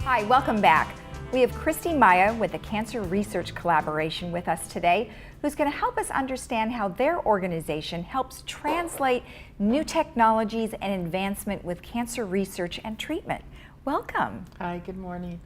Hi, welcome back. We have Christy Maya with the Cancer Research Collaboration with us today, who's going to help us understand how their organization helps translate new technologies and advancement with cancer research and treatment. Welcome. Hi, good morning.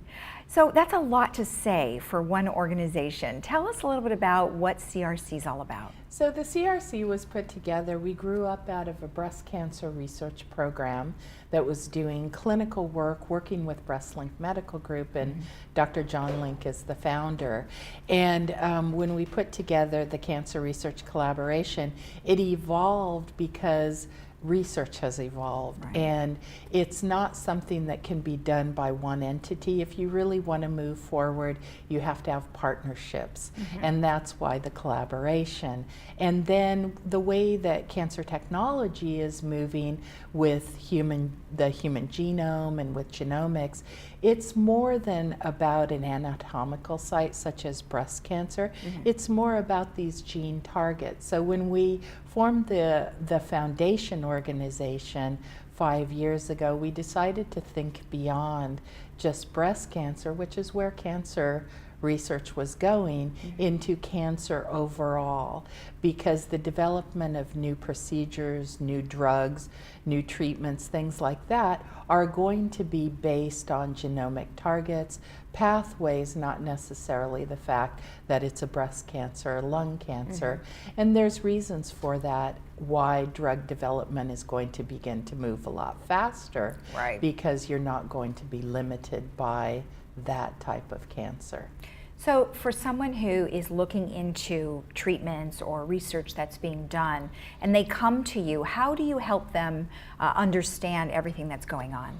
So that's a lot to say for one organization. Tell us a little bit about what CRC is all about. So the CRC was put together, we grew up out of a breast cancer research program that was doing clinical work, working with BreastLink Medical Group, and Dr. John Link is the founder. And when we put together the Cancer Research Collaboration, it evolved because research has evolved, right. And it's not something that can be done by one entity. If you really want to move forward, you have to have partnerships, and that's why the collaboration. And then the way that cancer technology is moving with the human genome and with genomics, it's more than about an anatomical site such as breast cancer. It's more about these gene targets. So when we formed the foundation organization 5 years ago, we decided to think beyond just breast cancer, which is where cancer research was going, into cancer overall, because the development of new procedures, new drugs, new treatments, things like that are going to be based on genomic targets, pathways, not necessarily the fact that it's a breast cancer or lung cancer. And there's reasons for that, why drug development is going to begin to move a lot faster, Right. because you're not going to be limited by that type of cancer. So for someone who is looking into treatments or research that's being done, and they come to you, how do you help them understand everything that's going on?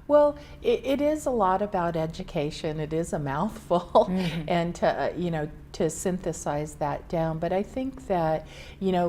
Well, it is a lot about education. It is a mouthful, and to synthesize that down. But I think that,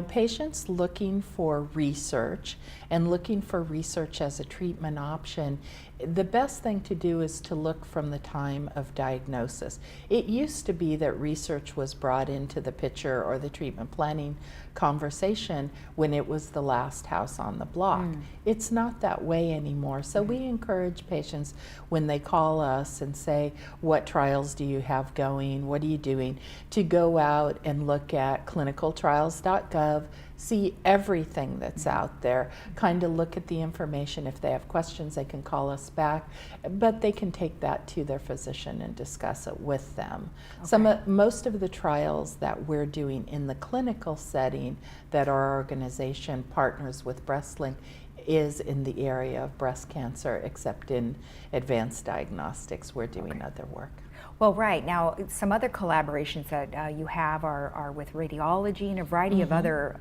patients looking for research and looking for research as a treatment option, the best thing to do is to look from the time of diagnosis. It used to be that research was brought into the picture or the treatment planning conversation when it was the last house on the block. It's not that way anymore. So we encourage patients when they call us and say, what trials do you have going? What are you doing? To go out and look at clinicaltrials.gov, see everything that's out there, kind of look at the information. If they have questions, they can call us back, but they can take that to their physician and discuss it with them. Okay. Most of the trials that we're doing in the clinical setting that our organization partners with BreastLink is in the area of breast cancer, except in advanced diagnostics, we're doing other work. Well, right. Now, some other collaborations that you have are with radiology and a variety of other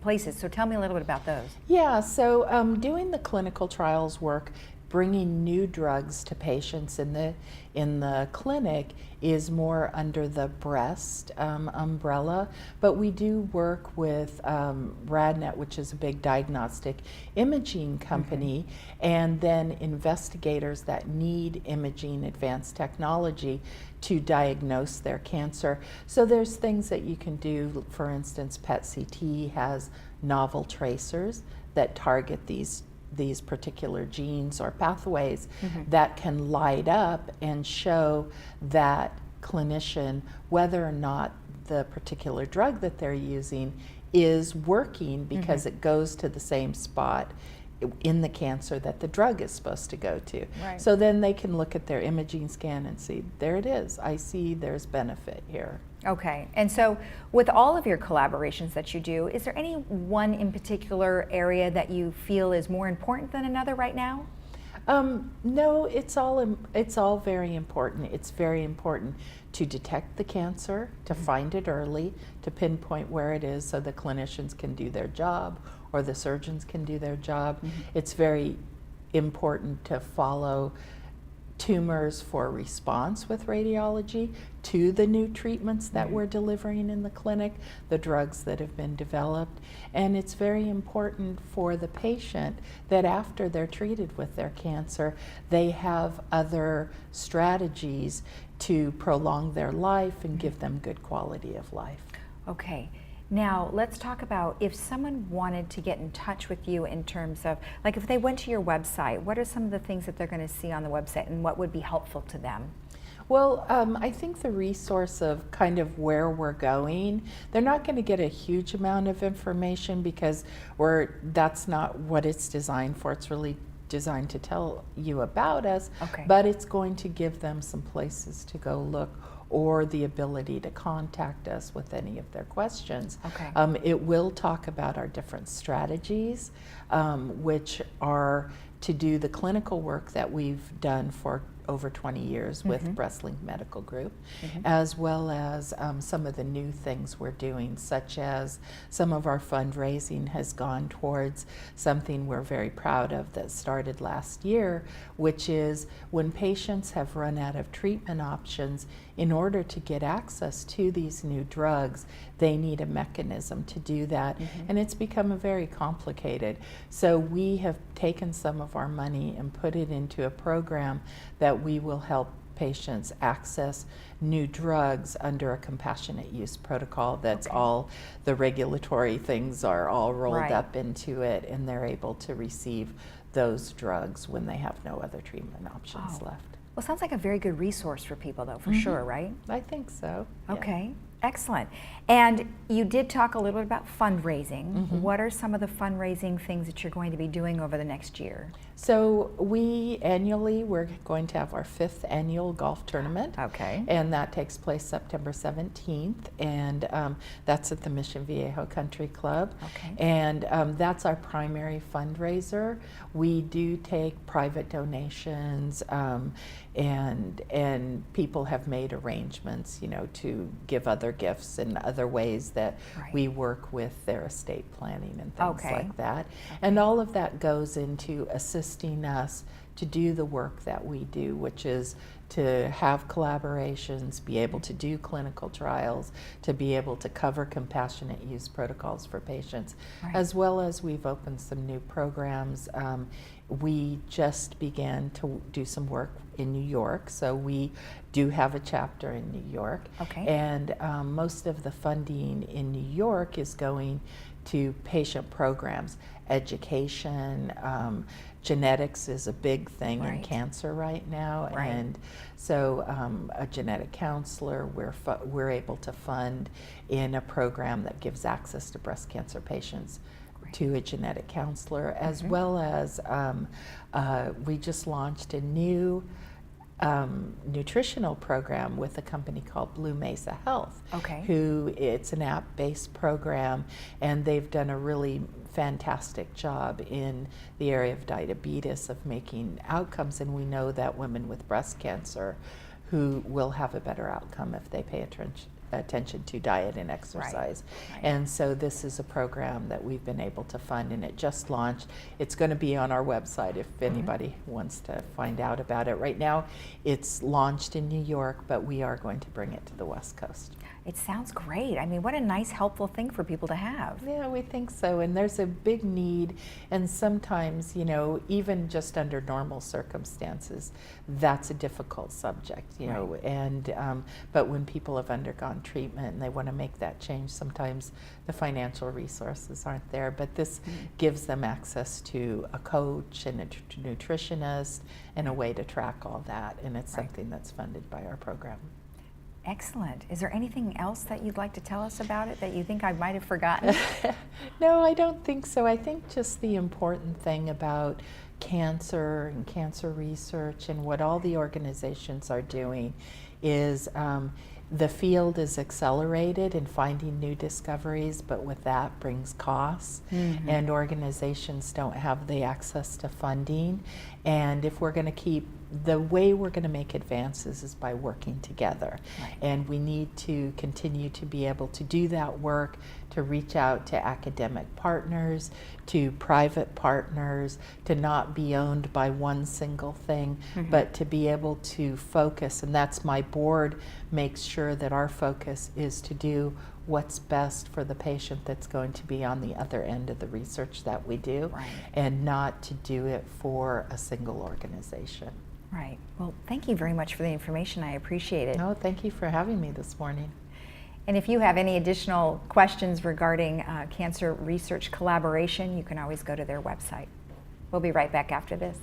places. So tell me a little bit about those. Yeah, so doing the clinical trials work, bringing new drugs to patients in the clinic is more under the breast umbrella, but we do work with RadNet, which is a big diagnostic imaging company, and then investigators that need imaging advanced technology to diagnose their cancer. So there's things that you can do. For instance, PET-CT has novel tracers that target these particular genes or pathways that can light up and show that clinician whether or not the particular drug that they're using is working, because it goes to the same spot in the cancer that the drug is supposed to go to. Right. So then they can look at their imaging scan and see, there it is, I see there's benefit here. Okay, and so with all of your collaborations that you do, is there any one in particular area that you feel is more important than another right now? No, it's all very important. It's very important to detect the cancer, to find it early, to pinpoint where it is so the clinicians can do their job or the surgeons can do their job. It's very important to follow tumors for response with radiology to the new treatments that we're delivering in the clinic, the drugs that have been developed. And it's very important for the patient that after they're treated with their cancer, they have other strategies to prolong their life and give them good quality of life. Okay. Now, let's talk about if someone wanted to get in touch with you in terms of, like if they went to your website, what are some of the things that they're going to see on the website and what would be helpful to them? Well, I think the resource of kind of where we're going, they're not going to get a huge amount of information because that's not what it's designed for. It's really designed to tell you about us, Okay. but it's going to give them some places to go look or the ability to contact us with any of their questions. Okay. It will talk about our different strategies, which are to do the clinical work that we've done for over 20 years with BreastLink Medical Group, as well as some of the new things we're doing, such as some of our fundraising has gone towards something we're very proud of that started last year, which is when patients have run out of treatment options, in order to get access to these new drugs, they need a mechanism to do that, and it's become very complicated. So we have taken some of our money and put it into a program that we will help patients access new drugs under a compassionate use protocol. That's all the regulatory things are all rolled up into it, and they're able to receive those drugs when they have no other treatment options left. Well, sounds like a very good resource for people, though, for sure, right? I think so. Yeah. Okay, excellent. And you did talk a little bit about fundraising. What are some of the fundraising things that you're going to be doing over the next year? So we're going to have our 5th annual golf tournament. Okay. And that takes place September 17th, and that's at the Mission Viejo Country Club. Okay. And that's our primary fundraiser. We do take private donations, and people have made arrangements, to give other gifts and other ways that we work with their estate planning and things like that. And all of that goes into assisting us to do the work that we do, which is to have collaborations, be able to do clinical trials, to be able to cover compassionate use protocols for patients, as well as we've opened some new programs. We just began to do some work in New York, so we do have a chapter in New York. Okay. And most of the funding in New York is going to patient programs, education. Genetics is a big thing in cancer right now, and so a genetic counselor, we're able to fund in a program that gives access to breast cancer patients to a genetic counselor, as well as we just launched a new nutritional program with a company called Blue Mesa Health. Who it's an app-based program, and they've done a really fantastic job in the area of diabetes, of making outcomes, and we know that women with breast cancer who will have a better outcome if they pay attention to diet and exercise. And so this is a program that we've been able to fund, and it just launched. It's going to be on our website if anybody wants to find out about it. Right now it's launched in New York, but we are going to bring it to the West Coast. It sounds great. I mean, what a nice, helpful thing for people to have. Yeah, we think so. And there's a big need. And sometimes, even just under normal circumstances, that's a difficult subject, know. And but when people have undergone treatment and they want to make that change, sometimes the financial resources aren't there. But this gives them access to a coach and a nutritionist and a way to track all that. And it's something that's funded by our program. Excellent. Is there anything else that you'd like to tell us about it that you think I might have forgotten? No, I don't think so. I think just the important thing about cancer and cancer research and what all the organizations are doing is the field is accelerated in finding new discoveries, but with that brings costs, and organizations don't have the access to funding. And if we're going to keep, the way we're going to make advances is by working together. And we need to continue to be able to do that work, to reach out to academic partners, to private partners, to not be owned by one single thing, but to be able to focus. And that's my board makes sure that our focus is to do what's best for the patient that's going to be on the other end of the research that we do, and not to do it for a single organization. Right. Well, thank you very much for the information. I appreciate it. No, thank you for having me this morning. And if you have any additional questions regarding cancer research collaboration, you can always go to their website. We'll be right back after this.